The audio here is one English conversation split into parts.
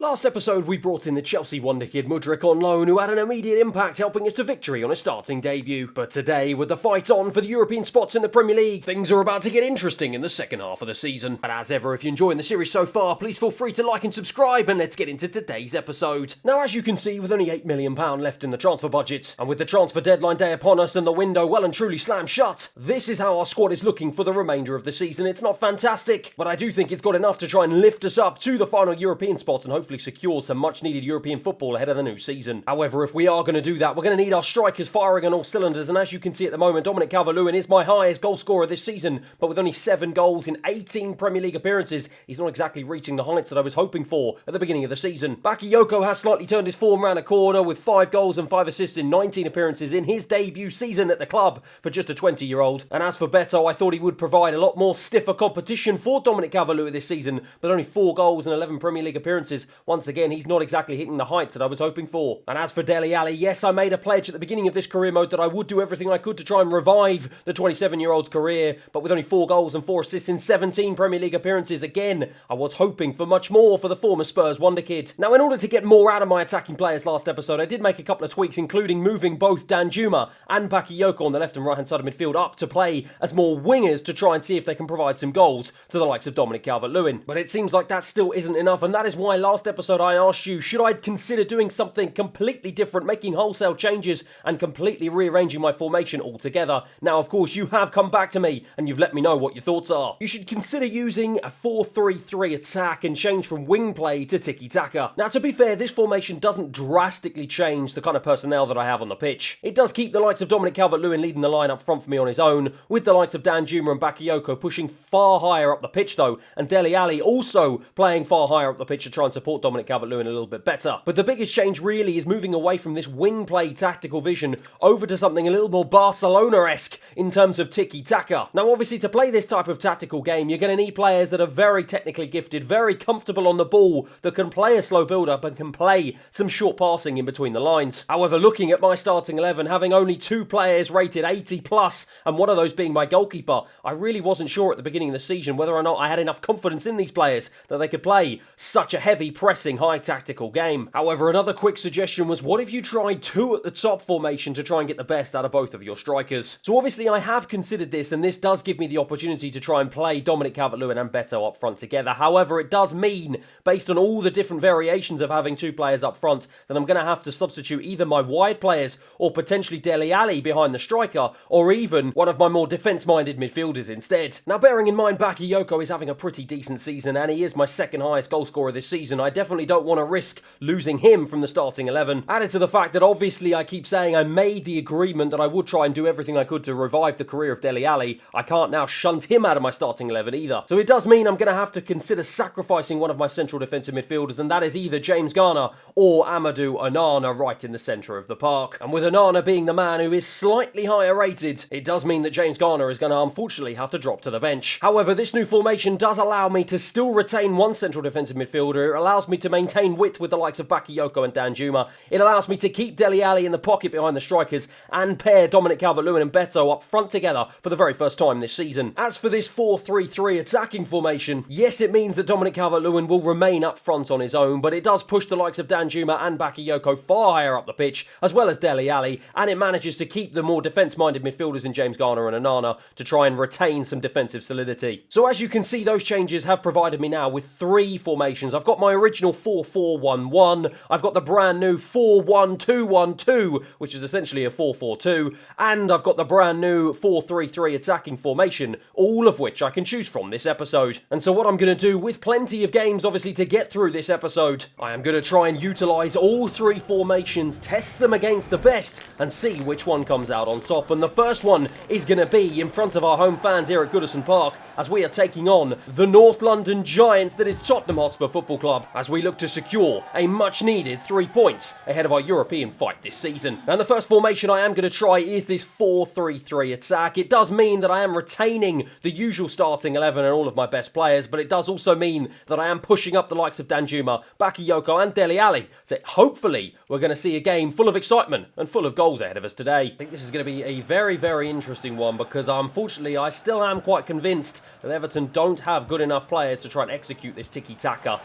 Last episode, we brought in the Chelsea wonder kid Mudryk on loan, who had an immediate impact, helping us to victory on his starting debut. But today, with the fight on for the European spots in the Premier League, things are about to get interesting in the second half of the season. And as ever, if you're enjoying the series so far, please feel free to like and subscribe, and let's get into today's episode. Now, as you can see, with only £8 million left in the transfer budget, and with the transfer deadline day upon us and the window well and truly slammed shut, this is how our squad is looking for the remainder of the season. It's not fantastic, but I do think it's got enough to try and lift us up to the final European spot and hopefully secure some much needed European football ahead of the new season. However, if we are going to do that, we're going to need our strikers firing on all cylinders, and as you can see at the moment, Dominic Calvert-Lewin is my highest goal scorer this season, but with only 7 goals in 18 Premier League appearances, he's not exactly reaching the heights that I was hoping for at the beginning of the season. Bakayoko has slightly turned his form around a corner with 5 goals and 5 assists in 19 appearances in his debut season at the club for just a 20-year-old. And as for Beto, I thought he would provide a lot more stiffer competition for Dominic Calvert-Lewin this season, but only 4 goals and 11 Premier League appearances. Once again, he's not exactly hitting the heights that I was hoping for. And as for Dele Alli, yes, I made a pledge at the beginning of this career mode that I would do everything I could to try and revive the 27-year-old's career, but with only 4 goals and 4 assists in 17 Premier League appearances, again, I was hoping for much more for the former Spurs wonder kid. Now, in order to get more out of my attacking players last episode, I did make a couple of tweaks, including moving both Danjuma and Bakayoko on the left and right hand side of midfield up to play as more wingers to try and see if they can provide some goals to the likes of Dominic Calvert-Lewin. But it seems like that still isn't enough, and that is why last episode I asked you, should I consider doing something completely different, making wholesale changes and completely rearranging my formation altogether? Now, of course, you have come back to me and you've let me know what your thoughts are. You should consider using a 4-3-3 attack and change from wing play to Tiki Taka. Now, to be fair, this formation doesn't drastically change the kind of personnel that I have on the pitch. It does keep the likes of Dominic Calvert-Lewin leading the line up front for me on his own, with the likes of Danjuma and Bakayoko pushing far higher up the pitch though, and Dele Alli also playing far higher up the pitch to try and support Dominic Calvert-Lewin a little bit better. But the biggest change really is moving away from this wing play tactical vision over to something a little more Barcelona-esque in terms of Tiki Taka. Now, obviously, to play this type of tactical game, you're going to need players that are very technically gifted, very comfortable on the ball, that can play a slow build-up and can play some short passing in between the lines. However, looking at my starting 11, having only 2 players rated 80 plus, and one of those being my goalkeeper, I really wasn't sure at the beginning of the season whether or not I had enough confidence in these players that they could play such a heavy pressing, high tactical game. However, another quick suggestion was, what if you tried 2 at the top formation to try and get the best out of both of your strikers? So obviously I have considered this, and this does give me the opportunity to try and play Dominic Calvert-Lewin and Beto up front together. However, it does mean, based on all the different variations of having 2 players up front, that I'm going to have to substitute either my wide players or potentially Dele Alli behind the striker, or even one of my more defence-minded midfielders instead. Now, bearing in mind Bakayoko is having a pretty decent season, and he is my second highest goal scorer this season, I definitely don't want to risk losing him from the starting 11. Added to the fact that obviously I keep saying I made the agreement that I would try and do everything I could to revive the career of Dele Alli, I can't now shunt him out of my starting 11 either. So it does mean I'm going to have to consider sacrificing one of my central defensive midfielders, and that is either James Garner or Amadou Onana right in the centre of the park. And with Onana being the man who is slightly higher rated, it does mean that James Garner is going to unfortunately have to drop to the bench. However, this new formation does allow me to still retain one central defensive midfielder. It allows me to maintain width with the likes of Bakayoko and Danjuma. It allows me to keep Dele Alli in the pocket behind the strikers and pair Dominic Calvert-Lewin and Beto up front together for the very first time this season. As for this 4-3-3 attacking formation, yes, it means that Dominic Calvert-Lewin will remain up front on his own, but it does push the likes of Danjuma and Bakayoko far higher up the pitch, as well as Dele Alli, and it manages to keep the more defence-minded midfielders in James Garner and Onana to try and retain some defensive solidity. So as you can see, those changes have provided me now with 3 formations. I've got my original 4-4-1-1, I've got the brand new 4-1-2-1-2, which is essentially a 4-4-2, and I've got the brand new 4-3-3 attacking formation, all of which I can choose from this episode. And so what I'm going to do, with plenty of games obviously to get through this episode, I am going to try and utilise all 3 formations, test them against the best, and see which one comes out on top. And the first one is going to be in front of our home fans here at Goodison Park, as we are taking on the North London Giants that is Tottenham Hotspur Football Club, as we look to secure a much needed 3 points ahead of our European fight this season. And the first formation I am going to try is this 4-3-3 attack. It does mean that I am retaining the usual starting 11 and all of my best players, but it does also mean that I am pushing up the likes of Danjuma, Bakayoko and Dele Alli. So hopefully we're going to see a game full of excitement and full of goals ahead of us today. I think this is going to be a very, very interesting one, because unfortunately I still am quite convinced that Everton don't have good enough players to try and execute this Tiki Taka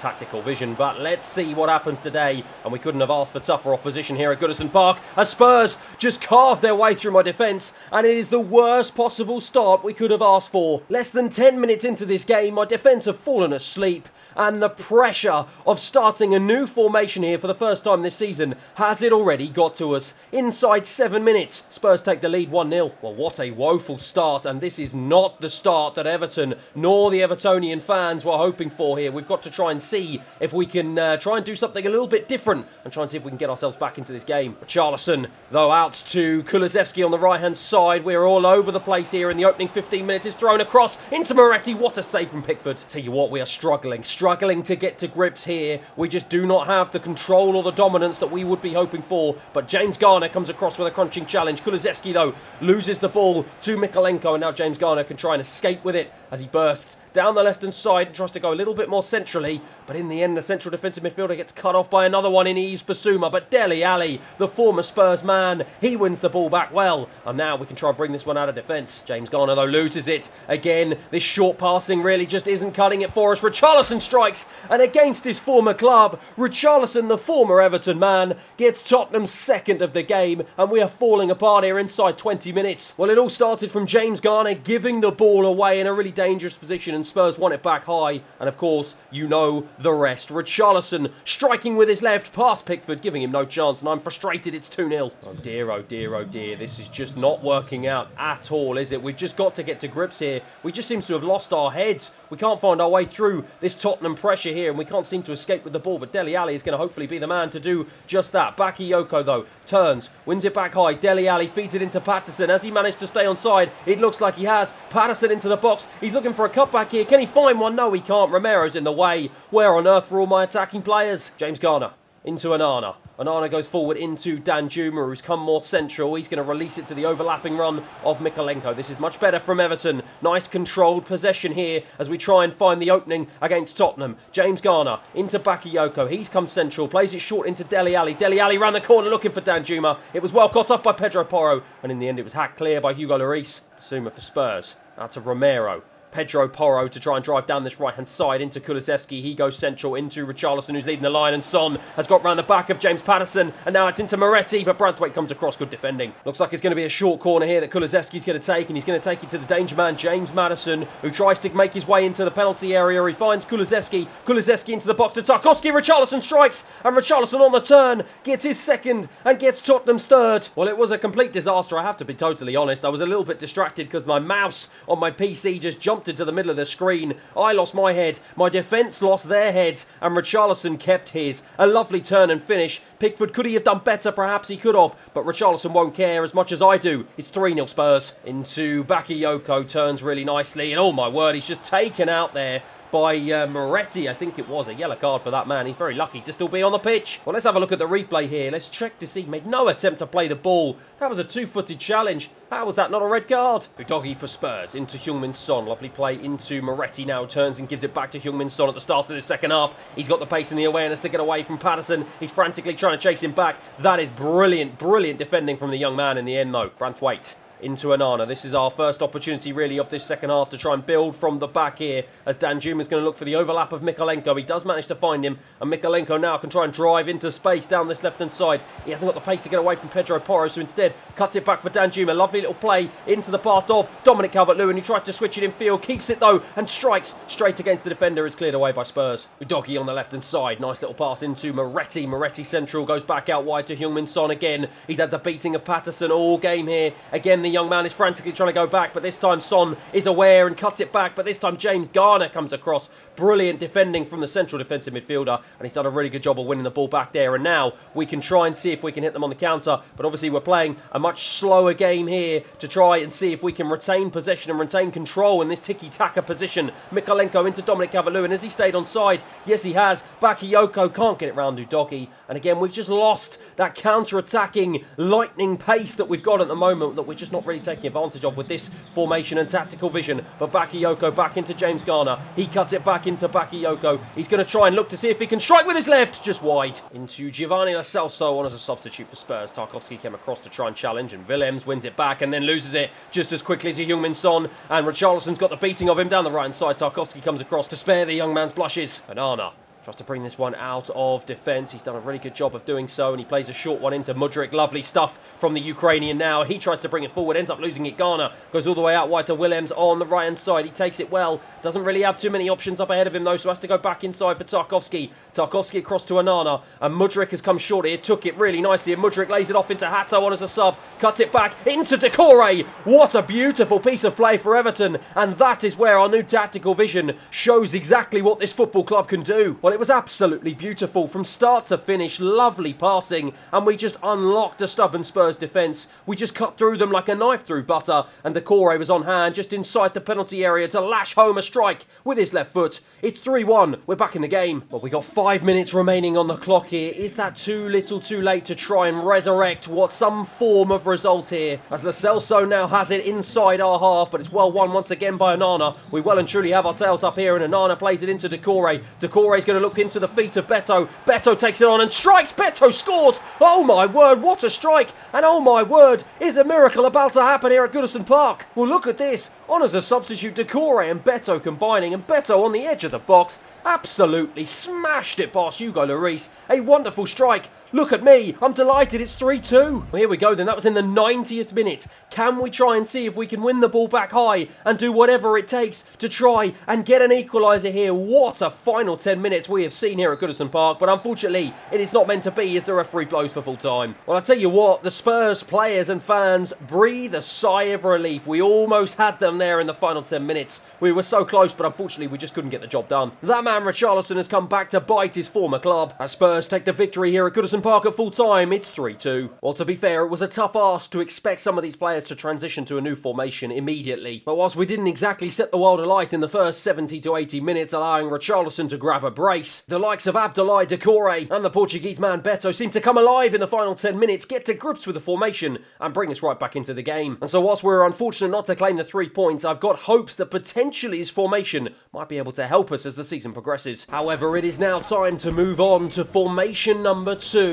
tactical vision, but let's see what happens today. And we couldn't have asked for tougher opposition here at Goodison Park, as Spurs just carved their way through my defence, and it is the worst possible start we could have asked for. Less than 10 minutes into this game, my defence have fallen asleep. And the pressure of starting a new formation here for the first time this season has it already got to us. Inside 7 minutes, Spurs take the lead 1-0. Well, what a woeful start, and this is not the start that Everton nor the Evertonian fans were hoping for here. We've got to try and see if we can try and do something a little bit different and try and see if we can get ourselves back into this game. Richarlison, though, out to Kulusevski on the right-hand side. We're all over the place here in the opening 15 minutes. It's thrown across into Moretti. What a save from Pickford. Tell you what, we are struggling to get to grips here. We just do not have the control or the dominance that we would be hoping for. But James Garner comes across with a crunching challenge. Kulusevski, though, loses the ball to Mykolenko, and now James Garner can try and escape with it as he bursts down the left-hand side and tries to go a little bit more centrally. But in the end, the central defensive midfielder gets cut off by another one in Yves Bissouma. But Dele Alli, the former Spurs man, he wins the ball back well. And now we can try and bring this one out of defence. James Garner, though, loses it. Again, this short passing really just isn't cutting it for us. Richarlison strikes, and against his former club, Richarlison, the former Everton man, gets Tottenham's second of the game, and we are falling apart here inside 20 minutes. Well, it all started from James Garner giving the ball away in a really dangerous position, and Spurs won it back high, and of course, you know the rest. Richarlison striking with his left past Pickford, giving him no chance, and I'm frustrated. It's 2-0. Oh dear, oh dear, oh dear. This is just not working out at all, is it? We've just got to get to grips here. We just seem to have lost our heads. We can't find our way through this Tottenham pressure here, and we can't seem to escape with the ball, but Dele Alli is going to hopefully be the man to do just that. Bakayoko, though, turns, wins it back high. Dele Alli feeds it into Patterson. Has he managed to stay onside? It looks like he has. Patterson into the box. He's looking for a cutback here. Can he find one? No, he can't. Romero's in the way. Where on earth were all my attacking players? James Garner into Onana. Onana goes forward into Danjuma, who's come more central. He's going to release it to the overlapping run of Mykolenko. This is much better from Everton. Nice controlled possession here as we try and find the opening against Tottenham. James Garner into Bakayoko. He's come central, plays it short into Dele Alli. Dele Alli round the corner looking for Danjuma. It was well cut off by Pedro Porro, and in the end it was hacked clear by Hugo Lloris. Basuma for Spurs. Out to Romero. Pedro Porro to try and drive down this right-hand side into Kulusevski. He goes central into Richarlison, who's leading the line, and Son has got round the back of James Patterson, and now it's into Moretti, but Branthwaite comes across. Good defending. Looks like it's going to be a short corner here that Kulusevski's going to take, and he's going to take it to the danger man, James Maddison, who tries to make his way into the penalty area. He finds Kulusevski. Kulusevski into the box to Tarkowski. Richarlison strikes, and Richarlison on the turn gets his second and gets Tottenham's third. Well, it was a complete disaster, I have to be totally honest. I was a little bit distracted because my mouse on my PC just jumped into the middle of the screen. I lost my head, my defence lost their heads, and Richarlison kept his. A lovely turn and finish. Pickford, could he have done better? Perhaps he could have, but Richarlison won't care as much as I do. It's 3-0 Spurs. Into Bakayoko, turns really nicely, and oh my word, he's just taken out there by Moretti. I think it was a yellow card for that man. He's very lucky to still be on the pitch. Well, let's have a look at the replay here. Let's check to see. He made no attempt to play the ball. That was a two-footed challenge. How was that not a red card? Udogie for Spurs into Heung-min Son. Lovely play into Moretti now. Turns and gives it back to Heung-min Son at the start of the second half. He's got the pace and the awareness to get away from Patterson. He's frantically trying to chase him back. That is brilliant, brilliant defending from the young man in the end, though. Branthwaite into Onana. This is our first opportunity really of this second half to try and build from the back here, as Danjuma is going to look for the overlap of Mykolenko. He does manage to find him, and Mykolenko now can try and drive into space down this left hand side. He hasn't got the pace to get away from Pedro Porro, so instead cuts it back for Danjuma. Lovely little play into the path of Dominic Calvert-Lewin, who tried to switch it in field, keeps it though and strikes straight against the defender. It's cleared away by Spurs. Udogie on the left hand side. Nice little pass into Moretti. Moretti central, goes back out wide to Heung-min Son again. He's had the beating of Patterson all game here. Again, the young man is frantically trying to go back, but this time Son is aware and cuts it back, but this time James Garner comes across. Brilliant defending from the central defensive midfielder, and he's done a really good job of winning the ball back there, and now we can try and see if we can hit them on the counter, but obviously we're playing a much slower game here to try and see if we can retain possession and retain control in this Tiki Taka position. Mykolenko into Dominic Calvert-Lewin. Has he stayed on side? Yes, he has. Bakayoko can't get it round Udogie, and again we've just lost that counter-attacking lightning pace that we've got at the moment, that we're just not really taking advantage of with this formation and tactical vision. But Bakayoko back into James Garner. He cuts it back into Bakayoko. He's going to try and look to see if he can strike with his left, just wide. Into Giovanni Lo Celso on as a substitute for Spurs. Tarkowski came across to try and challenge, and Willems wins it back and then loses it just as quickly to Heung-min Son, and Richarlison's got the beating of him down the right hand side. Tarkowski comes across to spare the young man's blushes. Onana Tries to bring this one out of defence. He's done a really good job of doing so, and he plays a short one into Mudryk. Lovely stuff from the Ukrainian now. He tries to bring it forward, ends up losing it. Garner goes all the way out wide to Willems on the right-hand side. He takes it well. Doesn't really have too many options up ahead of him, though, so has to go back inside for Tarkowski. Tarkowski across to Onana, and Mudryk has come short here. Took it really nicely, and Mudryk lays it off into Hato on as a sub. Cuts it back into Decore. What a beautiful piece of play for Everton, and that is where our new tactical vision shows exactly what this football club can do. Well, it was absolutely beautiful from start to finish. Lovely passing, and we just unlocked a stubborn Spurs defence. We just cut through them like a knife through butter, and Decore was on hand just inside the penalty area to lash home a strike with his left foot. It's 3-1. We're back in the game. Well, we got 5 minutes remaining on the clock here. Is that too little too late to try and resurrect some form of result here? As Lo Celso now has it inside our half, but it's well won once again by Onana. We well and truly have our tails up here, and Onana plays it into Decore. Decore is going to look into the feet of Beto. Beto takes it on and strikes. Beto scores. Oh my word, what a strike. And oh my word, is the miracle about to happen here at Goodison Park? Well, look at this. On as a substitute, Decore and Beto combining, and Beto on the edge of the box absolutely smashed it past Hugo Lloris. A wonderful strike. Look at me, I'm delighted, it's 3-2. Well, here we go then, that was in the 90th minute. Can we try and see if we can win the ball back high and do whatever it takes to try and get an equaliser here? What a final 10 minutes we have seen here at Goodison Park, but unfortunately, it is not meant to be as the referee blows for full time. Well, I tell you what, the Spurs players and fans breathe a sigh of relief. We almost had them there in the final 10 minutes. We were so close, but unfortunately, we just couldn't get the job done. That man, Richarlison, has come back to bite his former club. As Spurs take the victory here at Goodison Park at full time, it's 3-2. Well, to be fair, it was a tough ask to expect some of these players to transition to a new formation immediately. But whilst we didn't exactly set the world alight in the first 70 to 80 minutes, allowing Richarlison to grab a brace, the likes of Abdoulaye Decore and the Portuguese man Beto seem to come alive in the final 10 minutes, get to grips with the formation, and bring us right back into the game. And so whilst we're unfortunate not to claim the 3 points, I've got hopes that potentially his formation might be able to help us as the season progresses. However, it is now time to move on to formation number 2,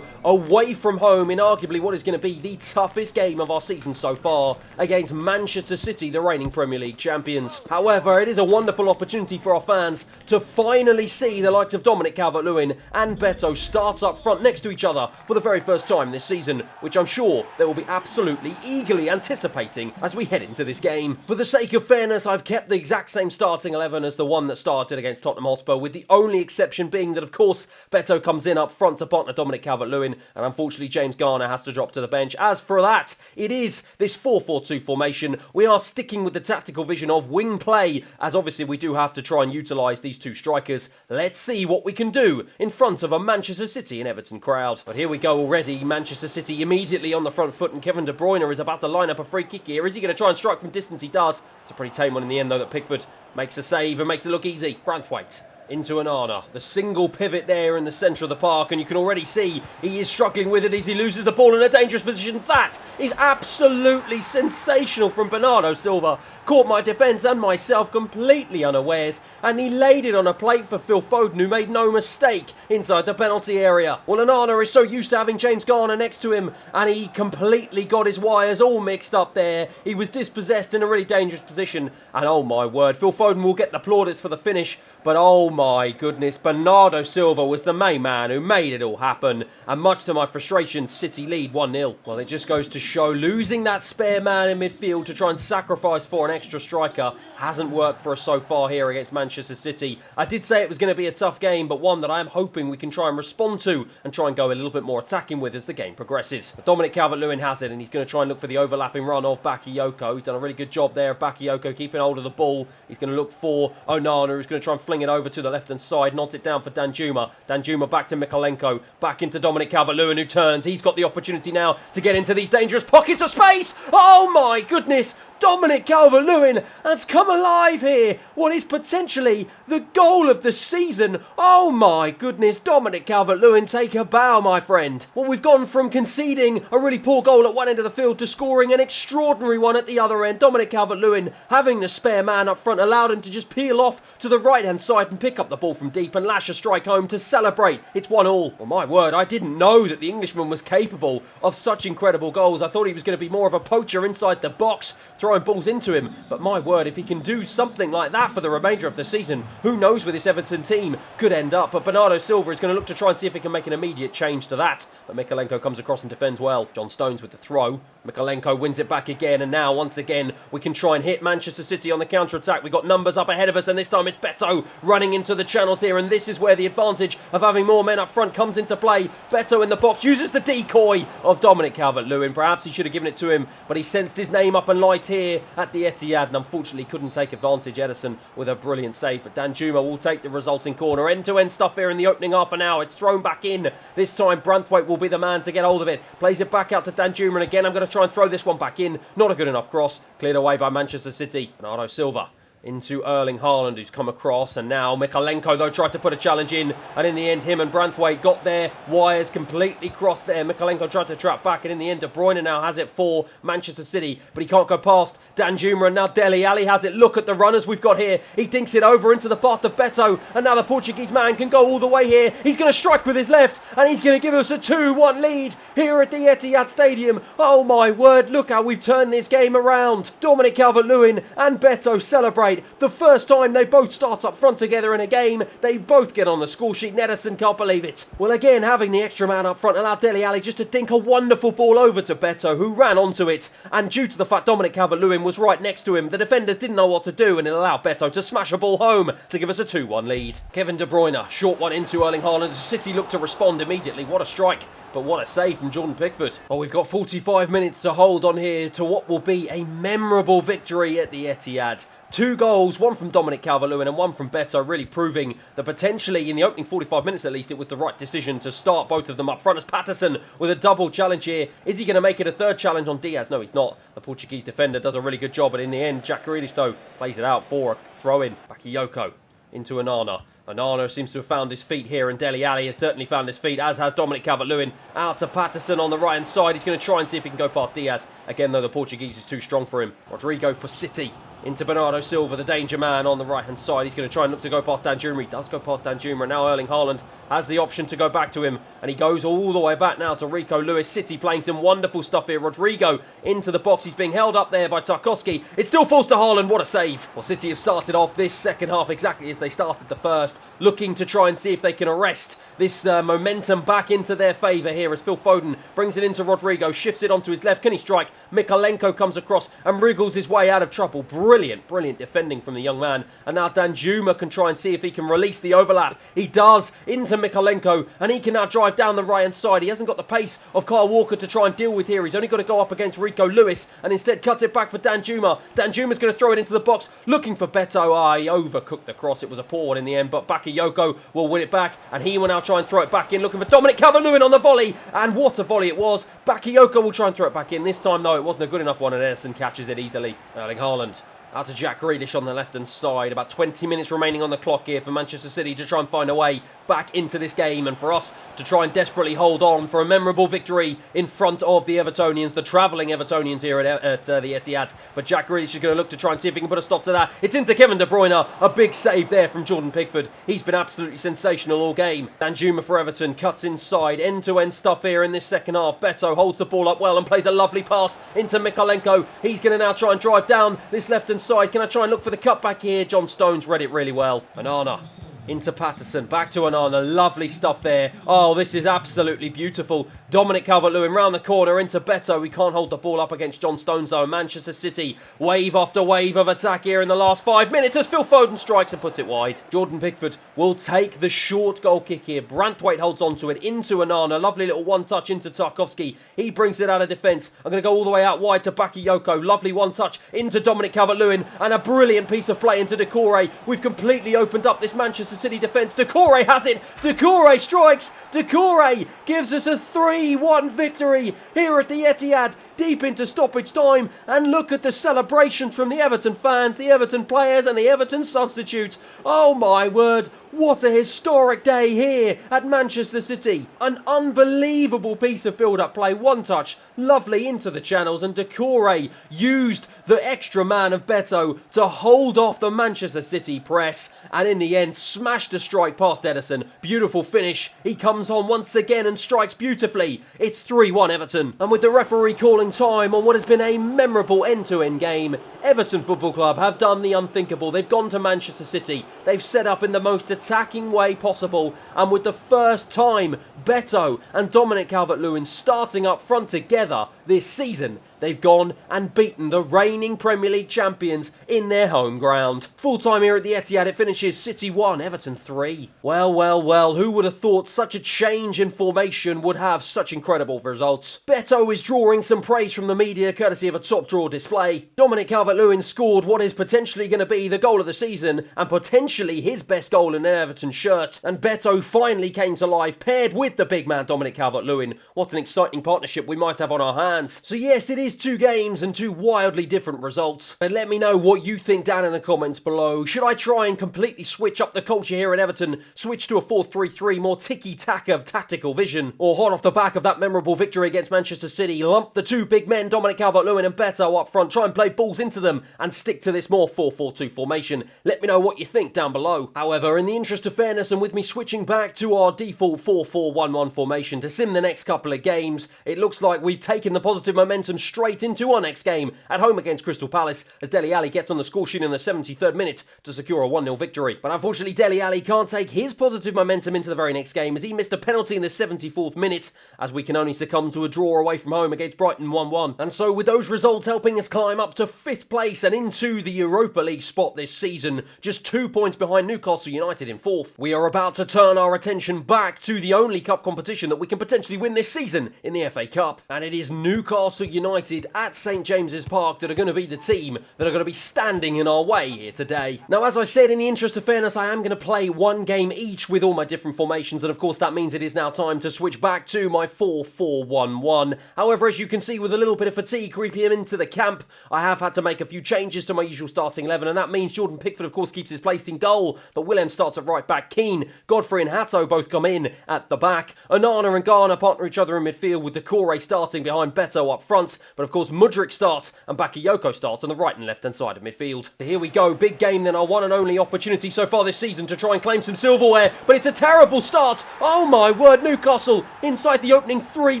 away from home in arguably what is going to be the toughest game of our season so far, against Manchester City, the reigning Premier League champions. However, it is a wonderful opportunity for our fans to finally see the likes of Dominic Calvert-Lewin and Beto start up front next to each other for the very first time this season, which I'm sure they will be absolutely eagerly anticipating as we head into this game. For the sake of fairness, I've kept the exact same starting 11 as the one that started against Tottenham Hotspur, with the only exception being that, of course, Beto comes in up front to partner Dominic Calvert-Lewin, and unfortunately James Garner has to drop to the bench. As for that, it is this 4-4-2 formation. We are sticking with the tactical vision of wing play, as obviously we do have to try and utilise these two strikers. Let's see what we can do in front of a Manchester City and Everton crowd. But here we go already. Manchester City immediately on the front foot, and Kevin De Bruyne is about to line up a free kick here. Is he going to try and strike from distance? He does. It's a pretty tame one in the end, though, that Pickford makes a save and makes it look easy. Branthwaite into Onana. The single pivot there in the centre of the park, and you can already see he is struggling with it as he loses the ball in a dangerous position. That is absolutely sensational from Bernardo Silva. Caught my defence and myself completely unawares, and he laid it on a plate for Phil Foden, who made no mistake inside the penalty area. Well, Onana is so used to having James Garner next to him, and he completely got his wires all mixed up there. He was dispossessed in a really dangerous position, and oh my word, Phil Foden will get the plaudits for the finish, but oh my goodness, Bernardo Silva was the main man who made it all happen, and much to my frustration, City lead 1-0. Well, it just goes to show losing that spare man in midfield to try and sacrifice for an extra striker hasn't worked for us so far here against Manchester City. I did say it was going to be a tough game, but one that I am hoping we can try and respond to and try and go a little bit more attacking with as the game progresses. But Dominic Calvert-Lewin has it, and he's going to try and look for the overlapping run of Bakayoko. He's done a really good job there of Bakayoko keeping hold of the ball. He's going to look for Onana, who's going to try and fling it over to the left-hand side, nods it down for Danjuma. Danjuma back to Mikolenko, back into Dominic Calvert-Lewin, who turns. He's got the opportunity now to get into these dangerous pockets of space. Oh my goodness! Dominic Calvert-Lewin has come alive here. What is potentially the goal of the season. Oh my goodness, Dominic Calvert-Lewin, take a bow, my friend. Well, we've gone from conceding a really poor goal at one end of the field to scoring an extraordinary one at the other end. Dominic Calvert-Lewin, having the spare man up front, allowed him to just peel off to the right-hand side and pick up the ball from deep and lash a strike home to celebrate. It's 1-1. Well, my word, I didn't know that the Englishman was capable of such incredible goals. I thought he was going to be more of a poacher inside the box throwing balls into him. But my word, if he can do something like that for the remainder of the season, who knows where this Everton team could end up. But Bernardo Silva is going to look to try and see if he can make an immediate change to that. But Mykolenko comes across and defends well. John Stones with the throw. Mykolenko wins it back again, and now once again we can try and hit Manchester City on the counter-attack. We've got numbers up ahead of us, and this time it's Beto running into the channels here, and this is where the advantage of having more men up front comes into play. Beto in the box uses the decoy of Dominic Calvert-Lewin. Perhaps he should have given it to him, but he sensed his name up and light here at the Etihad, and unfortunately couldn't take advantage. Ederson with a brilliant save, but Danjuma will take the resulting corner. End-to-end stuff here in the opening half an hour. It's thrown back in. This time Branthwaite will be the man to get hold of it. Plays it back out to Danjuma, and again I'm going to try and throw this one back in. Not a good enough cross. Cleared away by Manchester City. Bernardo Silva into Erling Haaland, who's come across, and now Mykolenko though tried to put a challenge in, and in the end him and Branthwaite got their wires completely crossed there. Mykolenko tried to trap back, and in the end De Bruyne now has it for Manchester City, but he can't go past Danjuma, and now Dele Alli has it. Look at the runners we've got here. He dinks it over into the path of Beto, and now the Portuguese man can go all the way here. He's going to strike with his left, and he's going to give us a 2-1 lead here at the Etihad Stadium. Oh my word, look how we've turned this game around. Dominic Calvert-Lewin and Beto celebrate. The first time they both start up front together in a game, they both get on the score sheet. Ederson can't believe it. Well, again, having the extra man up front allowed Dele Alli just to dink a wonderful ball over to Beto, who ran onto it. And due to the fact Dominic Calvert-Lewin was right next to him, the defenders didn't know what to do, and it allowed Beto to smash a ball home to give us a 2-1 lead. Kevin De Bruyne, short one into Erling Haaland. City looked to respond immediately. What a strike. But what a save from Jordan Pickford. Oh, we've got 45 minutes to hold on here to what will be a memorable victory at the Etihad. 2 goals, one from Dominic Calvert-Lewin and one from Beto, really proving that potentially in the opening 45 minutes at least it was the right decision to start both of them up front. As Patterson with a double challenge here. Is he going to make it a third challenge on Diaz? No, he's not. The Portuguese defender does a really good job, but in the end, Jack Grealish though plays it out for a throw-in. Bakayoko into Onana. Onana seems to have found his feet here, and Dele Alli has certainly found his feet, as has Dominic Calvert-Lewin. Out to Patterson on the right-hand side. He's going to try and see if he can go past Diaz. Again, though, the Portuguese is too strong for him. Rodrigo for City. Into Bernardo Silva, the danger man on the right-hand side. He's going to try and look to go past Danjuma. He does go past Danjuma, and now Erling Haaland has the option to go back to him, and he goes all the way back now to Rico Lewis. City playing some wonderful stuff here. Rodrigo into the box. He's being held up there by Tarkowski. It still falls to Haaland. What a save. Well, City have started off this second half exactly as they started the first, looking to try and see if they can arrest this momentum back into their favour here as Phil Foden brings it into Rodrigo, shifts it onto his left. Can he strike? Mykolenko comes across and wriggles his way out of trouble. Brilliant, brilliant defending from the young man. And now Danjuma can try and see if he can release the overlap. He does, into Mykolenko, and he can now drive down the right-hand side. He hasn't got the pace of Kyle Walker to try and deal with here. He's only got to go up against Rico Lewis, and instead cuts it back for Danjuma. Danjuma's going to throw it into the box, looking for Beto. He overcooked the cross. It was a poor one in the end, but Bakayoko will win it back, and he will now try and throw it back in, looking for Dominic Calvert-Lewin on the volley, and what a volley it was. Bakayoko will try and throw it back in. This time, though, it wasn't a good enough one, and Ederson catches it easily. Erling Haaland out to Jack Grealish on the left-hand side. About 20 minutes remaining on the clock here for Manchester City to try and find a way back into this game, and for us to try and desperately hold on for a memorable victory in front of the Evertonians, the travelling Evertonians here at the Etihad. But Jack Grealish is going to look to try and see if he can put a stop to that. It's into Kevin De Bruyne. A big save there from Jordan Pickford. He's been absolutely sensational all game. Danjuma for Everton cuts inside. End-to-end stuff here in this second half. Beto holds the ball up well and plays a lovely pass into Mykolenko. He's going to now try and drive down this left-hand side. Can I try and look for the cutback here? John Stones read it really well. Onana into Patterson, back to Onana, lovely stuff there. Oh, this is absolutely beautiful. Dominic Calvert-Lewin round the corner into Beto. We can't hold the ball up against John Stones though. Manchester City, wave after wave of attack here in the last 5 minutes as Phil Foden strikes and puts it wide. Jordan Pickford will take the short goal kick here. Branthwaite holds onto it, into Onana, lovely little one-touch into Tarkowski. He brings it out of defence. I'm going to go all the way out wide to Bakayoko, lovely one-touch into Dominic Calvert-Lewin, and a brilliant piece of play into Doucouré. We've completely opened up this Manchester City defence. Doucouré has it. Doucouré strikes. Doucouré gives us a 3-1 victory here at the Etihad, deep into stoppage time. And look at the celebrations from the Everton fans, the Everton players and the Everton substitutes. Oh my word. What a historic day here at Manchester City. An unbelievable piece of build-up play, one touch, lovely into the channels, and Decore used the extra man of Beto to hold off the Manchester City press, and in the end smashed a strike past Ederson. Beautiful finish. He comes on once again and strikes beautifully. It's 3-1 Everton. And with the referee calling time on what has been a memorable end-to-end game, Everton Football Club have done the unthinkable. They've gone to Manchester City. They've set up in the most attacking way possible, and with the first time Beto and Dominic Calvert-Lewin starting up front together this season, they've gone and beaten the reigning Premier League champions in their home ground. Full time here at the Etihad, it finishes City 1, Everton 3. Well, who would have thought such a change in formation would have such incredible results? Beto is drawing some praise from the media courtesy of a top draw display. Dominic Calvert-Lewin scored what is potentially going to be the goal of the season and potentially his best goal in an Everton shirt. And Beto finally came to life, paired with the big man Dominic Calvert-Lewin. What an exciting partnership we might have on our hands. So yes, it is 2 games and 2 wildly different results. But let me know what you think down in the comments below. Should I try and completely switch up the culture here at Everton, switch to a 4-3-3, more Tiki Taka of tactical vision, or hot off the back of that memorable victory against Manchester City, lump the 2 big men, Dominic Calvert-Lewin and Beto up front, try and play balls into them and stick to this more 4-4-2 formation? Let me know what you think down below. However, in the interest of fairness and with me switching back to our default 4-4-1-1 formation to sim the next couple of games, it looks like we've taken the positive momentum straight into our next game at home against Crystal Palace as Dele Alli gets on the score sheet in the 73rd minute to secure a 1-0 victory. But unfortunately Dele Alli can't take his positive momentum into the very next game as he missed a penalty in the 74th minute, as we can only succumb to a draw away from home against Brighton 1-1. And so with those results helping us climb up to 5th place and into the Europa League spot this season, just 2 points behind Newcastle United in 4th, we are about to turn our attention back to the only cup competition that we can potentially win this season in the FA Cup. And it is Newcastle United at St James's Park that are going to be the team that are going to be standing in our way here today. Now, as I said, in the interest of fairness, I am going to play 1 game each with all my different formations, and of course that means it is now time to switch back to my 4-4-1-1. However, as you can see, with a little bit of fatigue creeping into the camp, I have had to make a few changes to my usual starting 11, and that means Jordan Pickford, of course, keeps his place in goal, but Willem starts at right back. Keane, Godfrey and Hato both come in at the back. Onana and Garner partner each other in midfield, with Decore starting behind Beto up front, but of course Mudryk starts and Bakayoko starts on the right and left hand side of midfield. So here we go, big game then, our one and only opportunity so far this season to try and claim some silverware, but it's a terrible start. Oh my word, Newcastle inside the opening 3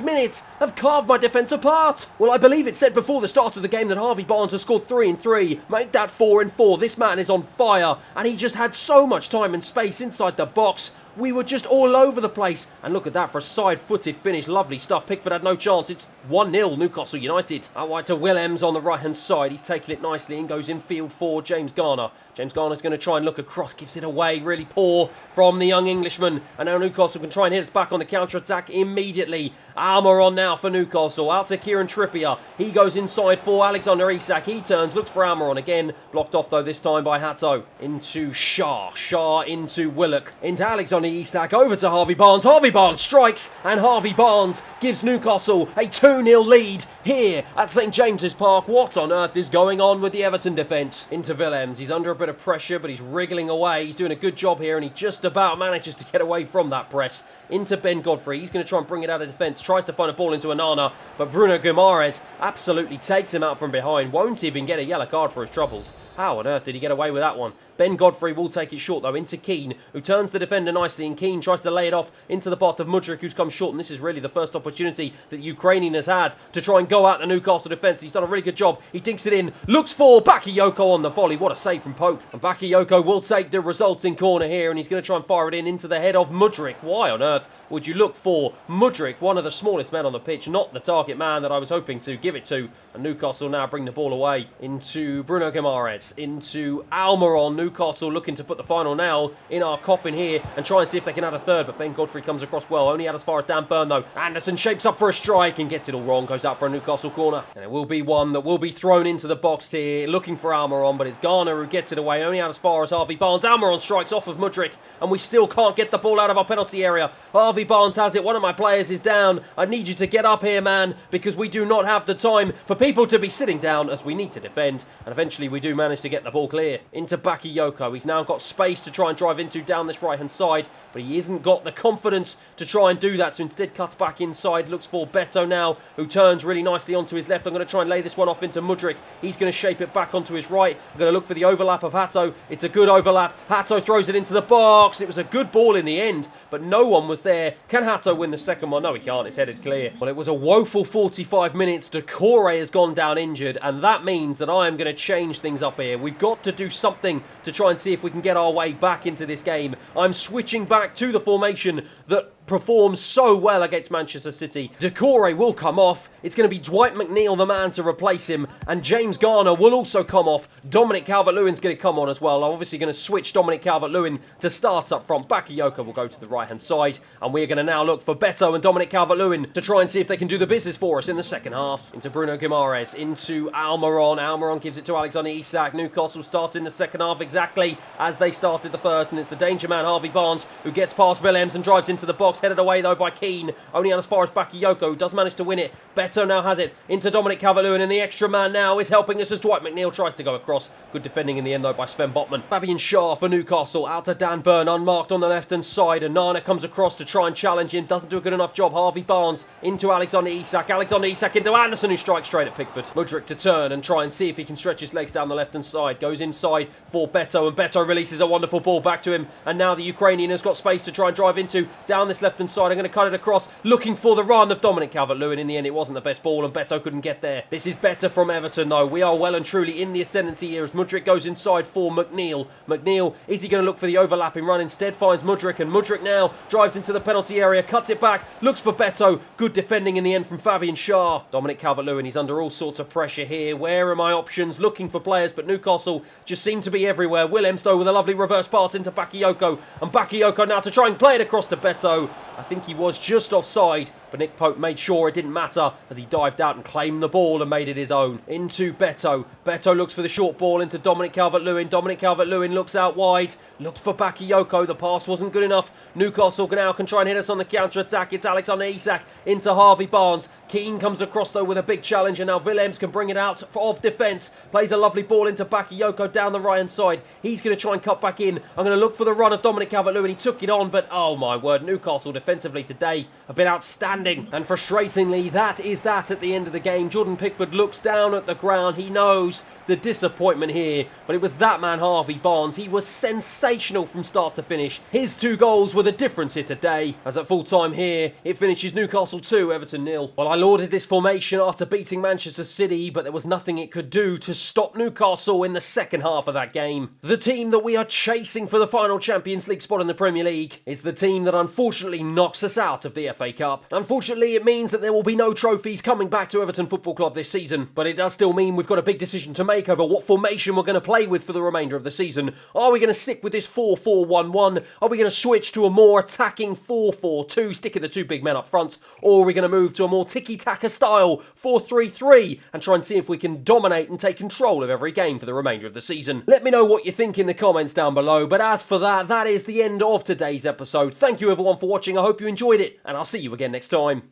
minutes have carved my defence apart. Well, I believe it said before the start of the game that Harvey Barnes has scored 3 in 3, make that 4 in 4. This man is on fire and he just had so much time and space inside the box. We were just all over the place. And look at that for a side-footed finish. Lovely stuff. Pickford had no chance. It's 1-0 Newcastle United. Out wide to Willems on the right-hand side. He's taken it nicely and goes in field for James Garner. James Garner's going to try and look across, gives it away, really poor from the young Englishman. And now Newcastle can try and hit us back on the counter-attack immediately. Almiron now for Newcastle, out to Kieran Trippier. He goes inside for Alexander Isak. He turns, looks for Almiron again. Blocked off though this time by Hato. Into Shah. Shah into Willock. Into Alexander Isak, over to Harvey Barnes. Harvey Barnes strikes, and Harvey Barnes gives Newcastle a 2-0 lead here at St James's Park. What on earth is going on with the Everton defence? Into Willems. He's under a bit of pressure, but he's wriggling away. He's doing a good job here, and he just about manages to get away from that press. Into Ben Godfrey. He's going to try and bring it out of defence. Tries to find a ball into Onana, but Bruno Guimaraes absolutely takes him out from behind. Won't even get a yellow card for his troubles. How on earth did he get away with that one? Ben Godfrey will take it short though into Keane, who turns the defender nicely, and Keane tries to lay it off into the path of Mudryk, who's come short, and this is really the first opportunity that Ukrainian has had to try and go out the Newcastle defence. He's done a really good job. He dinks it in, looks for Bakayoko on the volley. What a save from Pope. And Bakayoko will take the resulting corner here, and he's going to try and fire it in into the head of Mudryk. Why on earth would you look for Mudryk, one of the smallest men on the pitch, not the target man that I was hoping to give it to? And Newcastle now bring the ball away into Bruno Guimaraes, into Almiron. Newcastle looking to put the final nail in our coffin here and try and see if they can add a third, but Ben Godfrey comes across well, only out as far as Dan Burn though. Anderson shapes up for a strike and gets it all wrong, goes out for a Newcastle corner. And it will be one that will be thrown into the box here, looking for Almiron, but it's Garner who gets it away, only out as far as Harvey Barnes. Almiron strikes off of Mudryk, and we still can't get the ball out of our penalty area. Harvey Harvey Barnes has it. One of my players is down. I need you to get up here, man, because we do not have the time for people to be sitting down as we need to defend. And eventually we do manage to get the ball clear into Bakayoko. He's now got space to try and drive into down this right-hand side, but he hasn't got the confidence to try and do that, so instead cuts back inside, looks for Beto now, who turns really nicely onto his left. I'm going to try and lay this one off into Mudryk. He's going to shape it back onto his right. I'm going to look for the overlap of Hato. It's a good overlap. Hato throws it into the box. It was a good ball in the end, but no one was there. Can Hato win the second one? No, he can't. It's headed clear. Well, it was a woeful 45 minutes. Decore has gone down injured, and that means that I am going to change things up here. We've got to do something to try and see if we can get our way back into this game. I'm switching back to the formation that performs so well against Manchester City. Decore will come off. It's going to be Dwight McNeil, the man, to replace him, and James Garner will also come off. Dominic Calvert-Lewin's going to come on as well. I'm obviously going to switch Dominic Calvert-Lewin to start up front. Bakayoko will go to the right-hand side, and we're going to now look for Beto and Dominic Calvert-Lewin to try and see if they can do the business for us in the second half. Into Bruno Guimaraes, into Almiron. Almiron gives it to Alexander Isak. Newcastle start in the second half exactly as they started the first, and it's the danger man Harvey Barnes who gets past Willems and drives into the box. Headed away though by Keane, only as far as Bakayoko, who does manage to win it. Beto now has it into Dominic Calvert-Lewin, and the extra man now is helping us as Dwight McNeil tries to go across. Good defending in the end though by Sven Botman. Fabian Schär for Newcastle, out to Dan Burn, unmarked on the left hand side, and Nana comes across to try and challenge him, doesn't do a good enough job. Harvey Barnes into Alexander Isak into Anderson, who strikes straight at Pickford. Mudryk to turn and try and see if he can stretch his legs down the left hand side, goes inside for Beto, and Beto releases a wonderful ball back to him, and now the Ukrainian has got space to try and drive into down this left hand side. I'm going to cut it across, looking for the run of Dominic Calvert-Lewin. In the end, it wasn't the best ball, and Beto couldn't get there. This is better from Everton, though. We are well and truly in the ascendancy here as Mudryk goes inside for McNeil. McNeil, is he going to look for the overlapping run? Instead finds Mudryk, and Mudryk now drives into the penalty area, cuts it back, looks for Beto. Good defending in the end from Fabian Schär. Dominic Calvert-Lewin, he's under all sorts of pressure here. Where are my options? Looking for players, but Newcastle just seem to be everywhere. Willems, though, with a lovely reverse pass into Bakayoko, and Bakayoko now to try and play it across to Beto. I think he was just offside, but Nick Pope made sure it didn't matter as he dived out and claimed the ball and made it his own. Into Beto. Beto looks for the short ball into Dominic Calvert-Lewin. Dominic Calvert-Lewin looks out wide, looks for Bakayoko. The pass wasn't good enough. Newcastle now can try and hit us on the counter-attack. It's Alexander Isak into Harvey Barnes. Keane comes across though with a big challenge, and now Willems can bring it out of defence. Plays a lovely ball into Bakayoko down the right-hand side. He's going to try and cut back in. I'm going to look for the run of Dominic Calvert-Lewin. He took it on, but oh my word, Newcastle defensively today have been outstanding. And frustratingly, that is that at the end of the game. Jordan Pickford looks down at the ground. He knows the disappointment here, but it was that man Harvey Barnes. He was sensational from start to finish. His 2 goals were the difference here today, as at full time here it finishes Newcastle 2, Everton 0. Well, I lauded this formation after beating Manchester City, but there was nothing it could do to stop Newcastle in the second half of that game. The team that we are chasing for the final Champions League spot in the Premier League is the team that unfortunately knocks us out of the FA Cup. Unfortunately, it means that there will be no trophies coming back to Everton Football Club this season, but it does still mean we've got a big decision to make over what formation we're going to play with for the remainder of the season. Are we going to stick with this 4-4-1-1? Are we going to switch to a more attacking 4-4-2, sticking the 2 big men up front? Or are we going to move to a more Tiki Taka style 4-3-3 and try and see if we can dominate and take control of every game for the remainder of the season? Let me know what you think in the comments down below, but as for that, that is the end of today's episode. Thank you everyone for watching. I hope you enjoyed it, and I'll see you again next time.